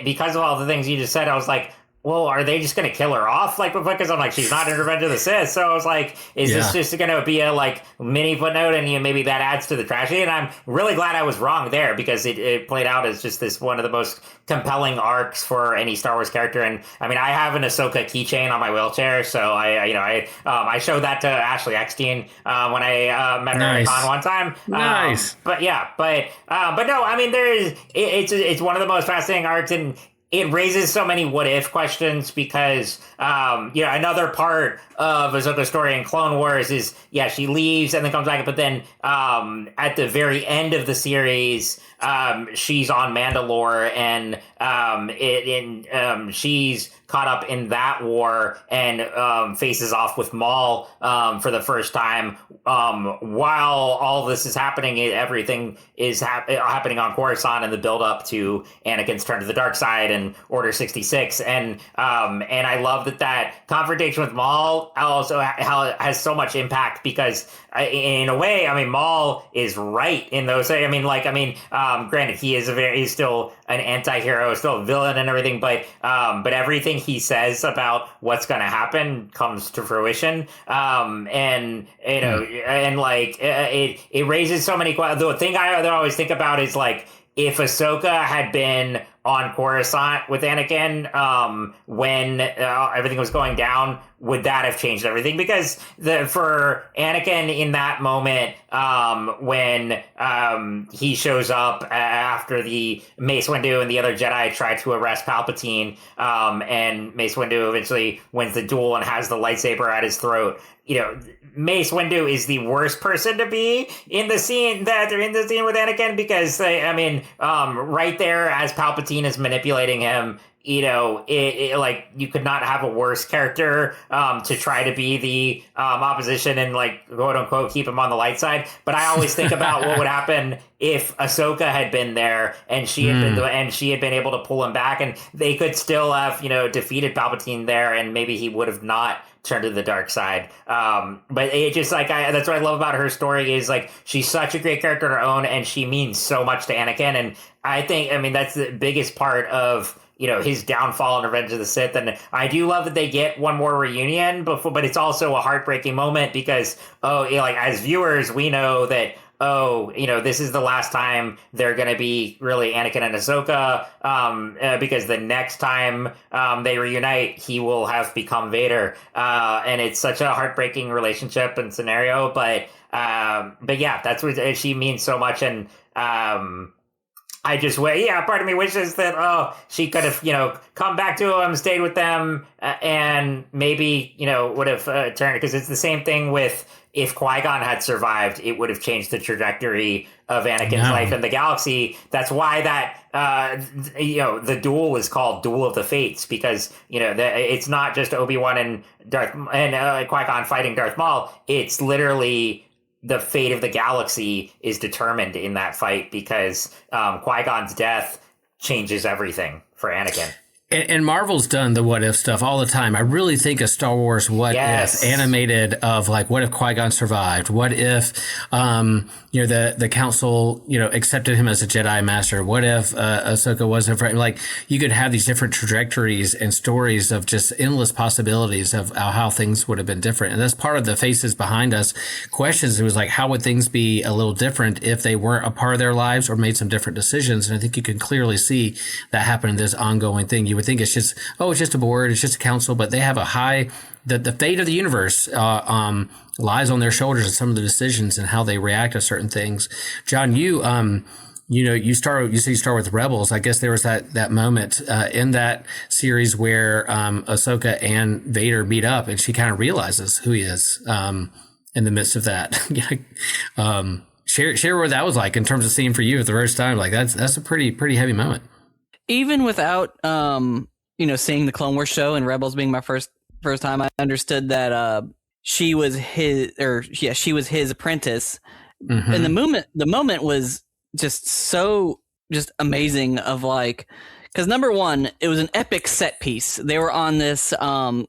because of all the things you just said, I was like, well, are they just going to kill her off? Like, because I'm like, she's not in Revenge of the Sith. So I was like, is this just going to be a mini footnote, and maybe that adds to the tragedy? And I'm really glad I was wrong there, because it played out as just this one of the most compelling arcs for any Star Wars character. And I mean, I have an Ahsoka keychain on my wheelchair, so I showed that to Ashley Eckstein when I met her at con one time. Nice, but no, I mean, it's one of the most fascinating arcs, and it raises so many what if questions, because another part of Ahsoka's story in Clone Wars is she leaves and then comes back, but then at the very end of the series she's on Mandalore, and she's caught up in that war and faces off with Maul for the first time. While all this is happening, everything is happening on Coruscant in the build up to Anakin's turn to the dark side and Order 66. And I love that confrontation with Maul also has so much impact, because in a way, I mean, Maul is right in those. Granted, he's still an anti-hero, still a villain and everything, but everything he says about what's going to happen comes to fruition. It raises so many questions. The thing I always think about is, like, if Ahsoka had been on Coruscant with Anakin when everything was going down, would that have changed everything? Because for Anakin in that moment, when he shows up after the Mace Windu and the other Jedi try to arrest Palpatine, and Mace Windu eventually wins the duel and has the lightsaber at his throat, Mace Windu is the worst person to be in the scene with Anakin, because right there as Palpatine is manipulating him, like you could not have a worse character to try to be the opposition and like quote unquote keep him on the light side. But I always think about what would happen if Ahsoka had been there and she had been able to pull him back, and they could still have defeated Palpatine there, and maybe he would have not turned to the dark side. But it just that's what I love about her story, is like she's such a great character on her own, and she means so much to Anakin. And I think that's the biggest part of his downfall in Revenge of the Sith. And I do love that they get one more reunion before, but it's also a heartbreaking moment because, as viewers, we know that, this is the last time they're going to be really Anakin and Ahsoka, because the next time they reunite, he will have become Vader. And it's such a heartbreaking relationship and scenario. But yeah, that's what she means so much. And, I just part of me wishes that she could have come back to him, stayed with them, and maybe would have turned, because it's the same thing with if Qui-Gon had survived, it would have changed the trajectory of Anakin's life in the galaxy. That's why that the duel is called Duel of the Fates, because it's not just Obi-Wan and Qui-Gon fighting Darth Maul. It's literally the fate of the galaxy is determined in that fight, because Qui-Gon's death changes everything for Anakin. And Marvel's done the what if stuff all the time. I really think a Star Wars what if animated of like, what if Qui-Gon survived? What if, the council, accepted him as a Jedi master? What if Ahsoka wasn't afraid? Like, you could have these different trajectories and stories of just endless possibilities of how things would have been different. And that's part of the Faces Behind Us questions. It was like, how would things be a little different if they weren't a part of their lives or made some different decisions? And I think you can clearly see that happen in this ongoing thing. You would think it's just a board, it's just a council, but they have the fate of the universe lies on their shoulders, and some of the decisions and how they react to certain things. John, you start with Rebels. I guess there was that moment in that series where Ahsoka and Vader meet up, and she kind of realizes who he is in the midst of that. Share what that was like in terms of seeing for you at the first time. Like that's a pretty heavy moment. Even without, seeing the Clone Wars show and Rebels being my first time, I understood that she was his apprentice. Mm-hmm. And the moment was just amazing. Of like, because number one, it was an epic set piece. They were on this the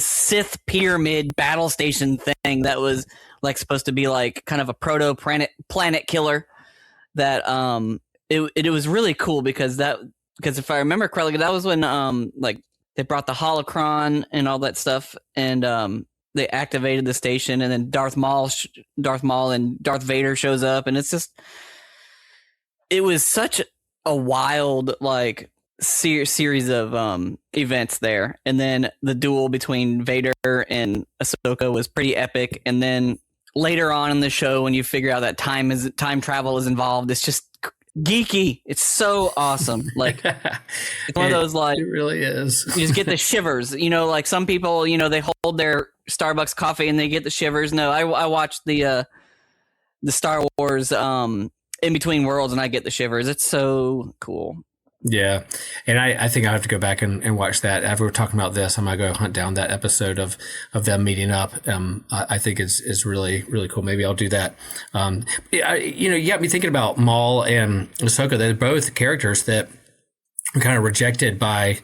Sith pyramid battle station thing that was like supposed to be like kind of a proto planet killer. That It was really cool because if I remember correctly, that was when they brought the holocron and all that stuff, and they activated the station, and then Darth Maul and Darth Vader shows up, and it was such a wild series of events there. And then the duel between Vader and Ahsoka was pretty epic, and then later on in the show, when you figure out that time travel is involved, it's just geeky. It's so awesome. Like, it's one of those, like, it really is. You just get the shivers. Like some people, they hold their Starbucks coffee and they get the shivers. No, I watched the Star Wars In Between Worlds and I get the shivers. It's so cool. Yeah. And I think I have to go back and watch that. After we're talking about this, I'm going to go hunt down that episode of them meeting up. I think is really, really cool. Maybe I'll do that. You got me thinking about Maul and Ahsoka. They're both characters that are kind of rejected by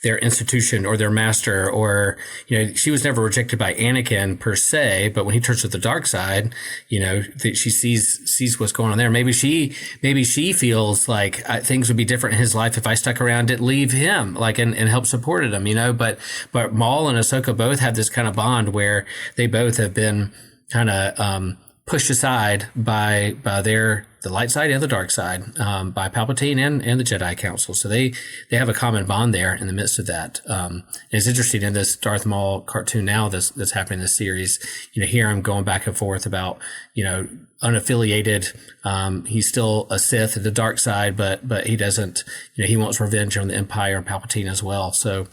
their institution or their master, or, she was never rejected by Anakin per se, but when he turns to the dark side, she sees what's going on there. Maybe she feels like things would be different in his life if I stuck around, didn't leave him, and help supported him, but Maul and Ahsoka both have this kind of bond where they both have been kind of, pushed aside by the light side and the dark side, by Palpatine and the Jedi Council. So they have a common bond there in the midst of that. And it's interesting in this Darth Maul cartoon now that's happening in this series, here I'm going back and forth about, unaffiliated. He's still a Sith at the dark side, but he doesn't, he wants revenge on the Empire and Palpatine as well. So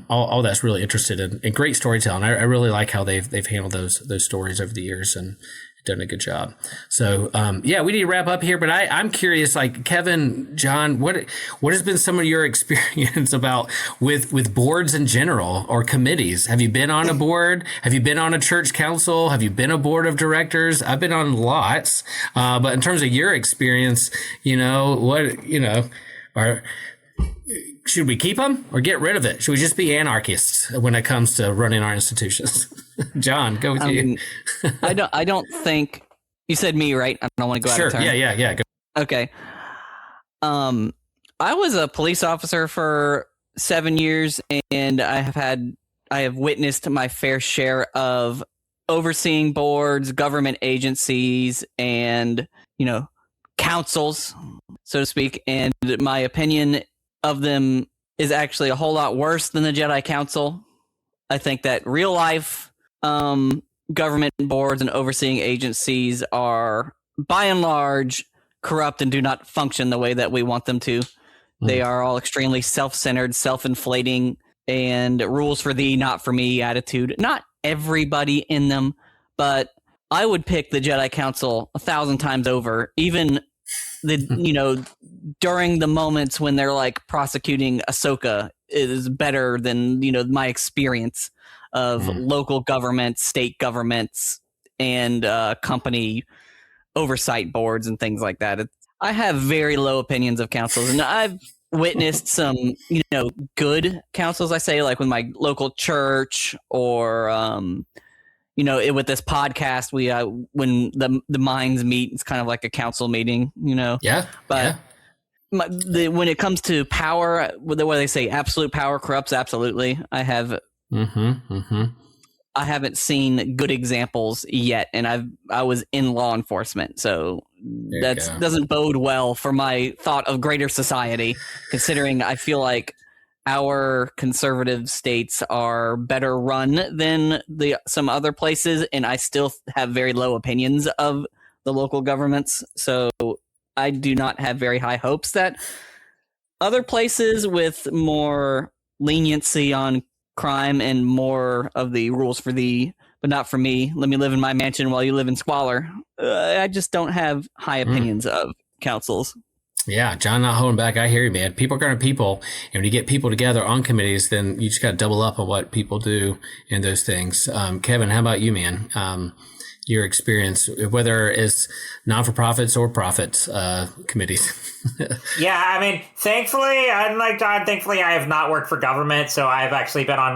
all that's really interested in great storytelling. I really like how they've handled those stories over the years and done a good job. So we need to wrap up here, but I'm curious, like Kevin, John, what has been some of your experience about with boards in general or committees? Have you been on a board? Have you been on a church council? Have you been a board of directors? I've been on lots, but in terms of your experience, should we keep them or get rid of it? Should we just be anarchists when it comes to running our institutions? John, go with you. I don't think you said me, right? I don't want to go out of turn. Yeah. Go. Okay. I was a police officer for 7 years, and I have witnessed my fair share of overseeing boards, government agencies, and councils, so to speak. And my opinion of them is actually a whole lot worse than the Jedi Council. I think that real life government boards and overseeing agencies are by and large corrupt and do not function the way that we want them to. They are all extremely self-centered, self-inflating, and rules for thee, not for me attitude. Not everybody in them, but I would pick the Jedi Council 1,000 times over, even during the moments when they're like prosecuting Ahsoka is better than, my experience of local governments, state governments, and company oversight boards and things like that. I have very low opinions of councils, and I've witnessed some, good councils, I say, like with my local church or, with this podcast, we when the minds meet, it's kind of like a council meeting, Yeah. But when it comes to power, what they say, absolute power corrupts. Absolutely, I have. I haven't seen good examples yet, and I was in law enforcement, so that doesn't bode well for my thought of greater society. Considering I feel like our conservative states are better run than some other places, and I still have very low opinions of the local governments. So I do not have very high hopes that other places with more leniency on crime and more of the rules for thee, but not for me. Let me live in my mansion while you live in squalor. I just don't have high opinions of councils. Yeah, John, not holding back. I hear you, man. People are going to people. And when you get people together on committees, then you just got to double up on what people do in those things. Kevin, how about you, man? Your experience, whether it's non-for-profits or profit committees. Yeah, I mean, thankfully, unlike John, I have not worked for government. So I've actually been on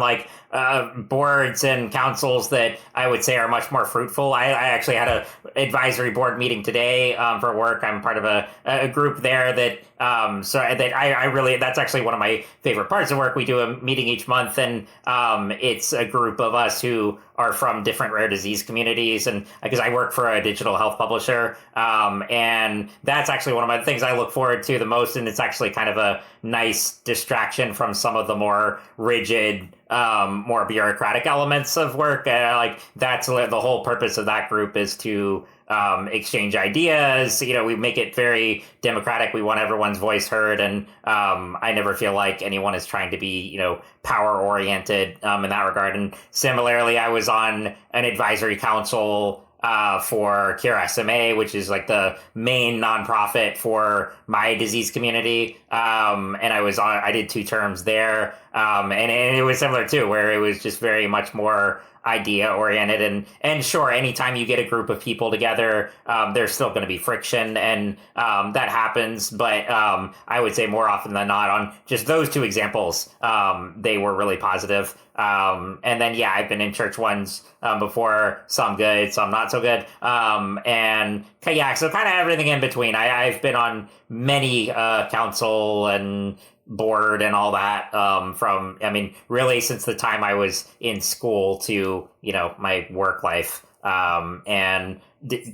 boards and councils that I would say are much more fruitful. I actually had a advisory board meeting today for work. I'm part of a group there that that's actually one of my favorite parts of work. We do a meeting each month, and it's a group of us who are from different rare disease communities, and because I work for a digital health publisher, and that's actually one of my things I look forward to the most, and it's actually kind of a nice distraction from some of the more rigid, more bureaucratic elements of work. That's the whole purpose of that group, is to exchange ideas. We make it very democratic. We want everyone's voice heard, and I never feel like anyone is trying to be power oriented in that regard. And similarly, I was on an advisory council for Cure SMA, which is like the main nonprofit for my disease community. And I did 2 terms there. And it was similar too, where it was just very much more idea oriented, and sure, anytime you get a group of people together, there's still going to be friction, and that happens, but I would say more often than not, on just those 2 examples, they were really positive. And then I've been in church ones before, some good, some not so good, and so kind of everything in between. I've been on many council and board and all that really since the time I was in school to my work life. and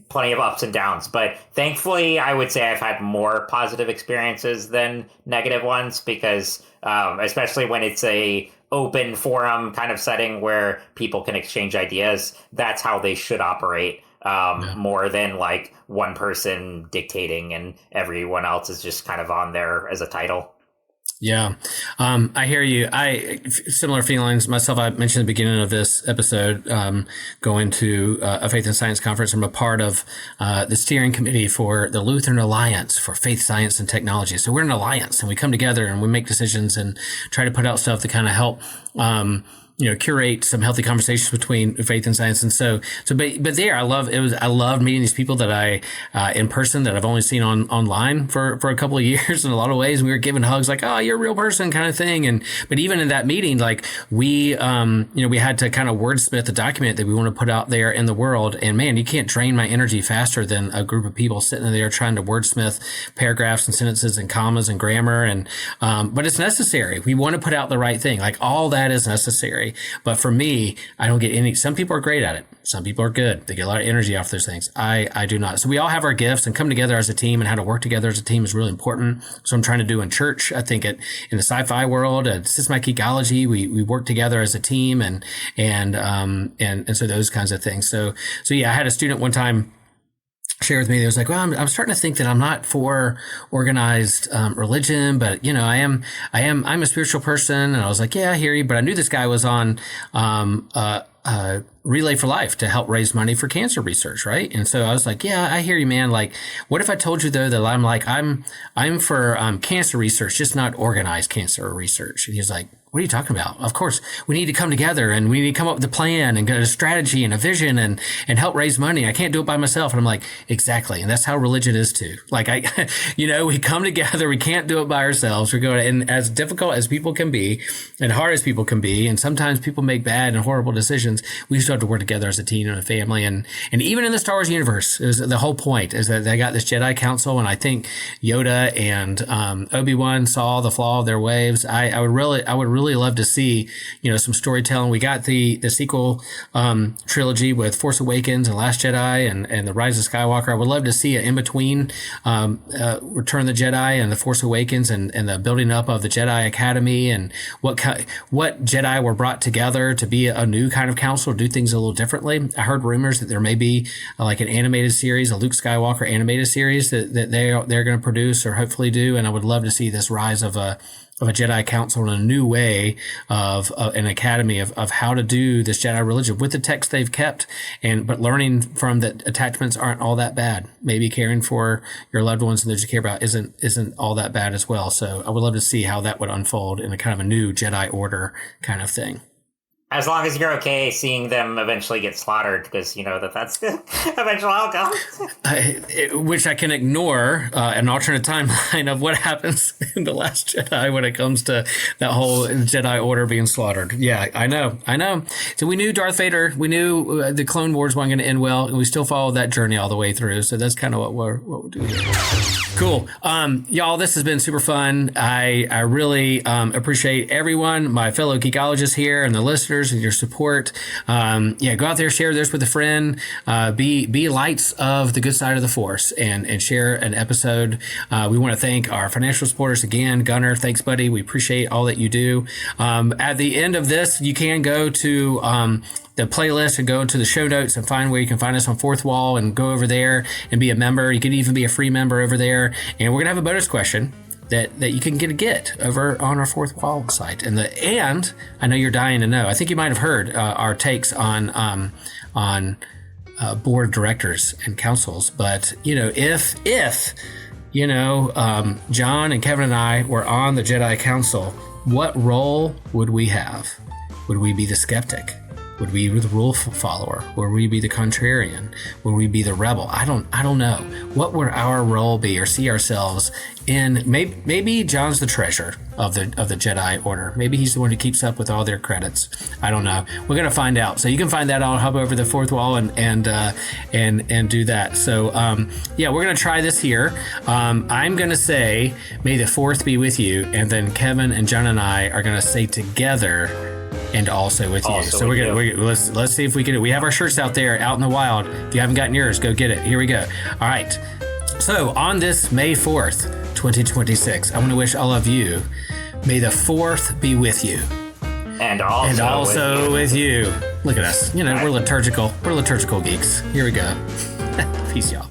plenty of ups and downs. But thankfully, I would say I've had more positive experiences than negative ones, because especially when it's a open forum kind of setting where people can exchange ideas, that's how they should operate. More than like one person dictating and everyone else is just kind of on there as a title. Yeah. I hear you. Similar feelings myself. I mentioned at the beginning of this episode, going to a Faith and Science conference. I'm a part of the steering committee for the Lutheran Alliance for Faith, Science, and Technology. So we're an alliance, and we come together and we make decisions and try to put out stuff to kind of help curate some healthy conversations between faith and science. And but there, I loved meeting these people that I, in person, that I've only seen online for a couple of years in a lot of ways. We were giving hugs like, oh, you're a real person kind of thing. But even in that meeting, like we had to kind of wordsmith a document that we want to put out there in the world. And man, you can't drain my energy faster than a group of people sitting there trying to wordsmith paragraphs and sentences and commas and grammar. But it's necessary. We want to put out the right thing. Like all that is necessary. But for me, I don't get any. Some people are great at it. Some people are good. They get a lot of energy off those things. I do not. So we all have our gifts, and come together as a team and how to work together as a team is really important. So I'm trying to do in church. I think in the sci-fi world, at Systematic Geekology, we work together as a team and so those kinds of things. So yeah, I had a student one time share with me. They was like, well, I'm starting to think that I'm not for organized religion, but I'm a spiritual person. And I was like, yeah, I hear you. But I knew this guy was on Relay for Life to help raise money for cancer research, right? And so I was like, yeah, I hear you, man. Like, what if I told you though that I'm for cancer research, just not organized cancer research? And he was like, what are you talking about? Of course, we need to come together and we need to come up with a plan and get a strategy and a vision and help raise money. I can't do it by myself. And I'm like, exactly. And that's how religion is too. Like we come together, we can't do it by ourselves. We're going, and as difficult as people can be and hard as people can be, and sometimes people make bad and horrible decisions, we still have to work together as a team and a family. And even in the Star Wars universe, the whole point is that they got this Jedi Council. And I think Yoda and Obi-Wan saw the flaw of their ways. I would really love to see, some storytelling. We got the sequel trilogy with Force Awakens and Last Jedi and The Rise of Skywalker. I would love to see an in-between Return of the Jedi and The Force Awakens and the building up of the Jedi Academy and what Jedi were brought together to be a new kind of council, do things a little differently. I heard rumors that there may be like an animated series, a Luke Skywalker animated series that they're going to produce or hopefully do. And I would love to see this rise of a Jedi Council in a new way of an academy of how to do this Jedi religion with the text they've kept, but learning from that attachments aren't all that bad. Maybe caring for your loved ones and those you care about isn't all that bad as well. So I would love to see how that would unfold in a kind of a new Jedi Order kind of thing. As long as you're okay seeing them eventually get slaughtered, because you know that's the eventual outcome. Which I can ignore an alternate timeline of what happens in The Last Jedi when it comes to that whole Jedi Order being slaughtered. Yeah, I know. So we knew Darth Vader. We knew the Clone Wars wasn't going to end well, and we still followed that journey all the way through. So that's kind of what we're doing here. Cool. Y'all, this has been super fun. I really appreciate everyone, my fellow geekologists here and the listeners and your support. Go out there, share this with a friend, be lights of the good side of the Force and share an episode. We want to thank our financial supporters again. Gunnar, thanks, buddy. We appreciate all that you do. At the end of this, you can go to the playlist and go into the show notes and find where you can find us on Fourth Wall and go over there and be a member. You can even be a free member over there. And we're going to have a bonus question that you can get over on our Fourth Wall site. And I know you're dying to know. I think you might have heard our takes on board of directors and councils. But if John and Kevin and I were on the Jedi Council, what role would we have? Would we be the skeptic? Would we be the rule follower? Would we be the contrarian? Would we be the rebel? I don't know. What would our role be or see ourselves in? Maybe John's the treasurer of the Jedi Order. Maybe he's the one who keeps up with all their credits. I don't know. We're gonna find out. So you can find that on Hub over the Fourth Wall and do that. So we're gonna try this here. I'm gonna say, "May the Fourth be with you," and then Kevin and John and I are gonna say together, and also with you. Also So with let's see if we can. We have our shirts out there, out in the wild. If you haven't gotten yours, go get it. Here we go. All right. So on this May 4th, 2026, I want to wish all of you, may the 4th be with you. And also, with you. Look at us. You know, we're liturgical. We're liturgical geeks. Here we go. Peace, y'all.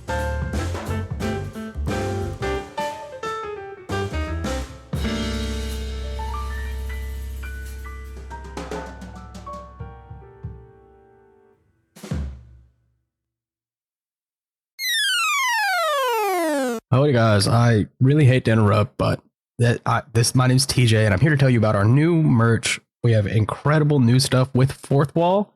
Howdy guys, I really hate to interrupt, but my name's TJ, and I'm here to tell you about our new merch. We have incredible new stuff with Fourth Wall.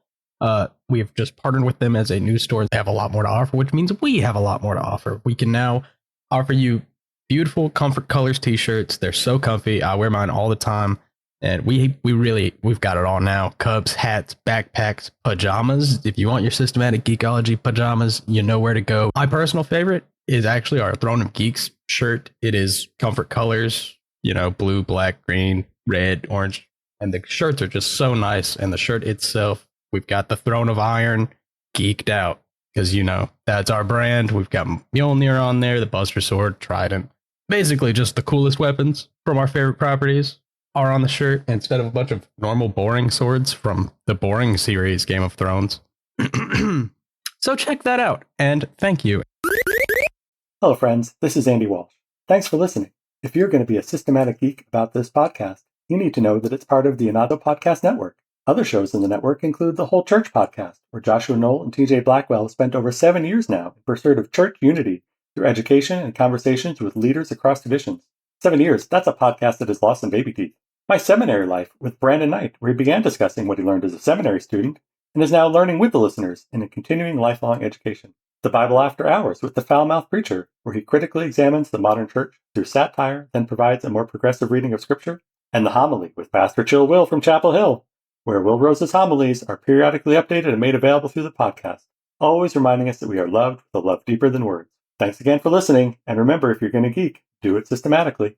We have just partnered with them as a new store. They have a lot more to offer, which means we have a lot more to offer. We can now offer you beautiful Comfort Colors t-shirts. They're so comfy. I wear mine all the time, and we've got it all now. Cups, hats, backpacks, pajamas. If you want your Systematic Geekology pajamas, you know where to go. My personal favorite is actually our Throne of Geeks shirt. It is Comfort Colors, blue, black, green, red, orange. And the shirts are just so nice. And the shirt itself, we've got the Throne of Iron geeked out because, that's our brand. We've got Mjolnir on there, the Buster Sword, Trident. Basically just the coolest weapons from our favorite properties are on the shirt instead of a bunch of normal boring swords from the boring series Game of Thrones. So check that out. And thank you. Hello, friends. This is Andy Walsh. Thanks for listening. If you're going to be a systematic geek about this podcast, you need to know that it's part of the Inato Podcast Network. Other shows in the network include the Whole Church Podcast, where Joshua Knoll and TJ Blackwell have spent over 7 years now in pursuit of church unity through education and conversations with leaders across traditions. 7 years, that's a podcast that has lost some baby teeth. My Seminary Life with Brandon Knight, where he began discussing what he learned as a seminary student and is now learning with the listeners in a continuing lifelong education. The Bible After Hours with the Foul-Mouthed Preacher, where he critically examines the modern church through satire, then provides a more progressive reading of Scripture. And the Homily with Pastor Chill Will from Chapel Hill, where Will Rose's homilies are periodically updated and made available through the podcast, always reminding us that we are loved with a love deeper than words. Thanks again for listening, and remember, if you're going to geek, do it systematically.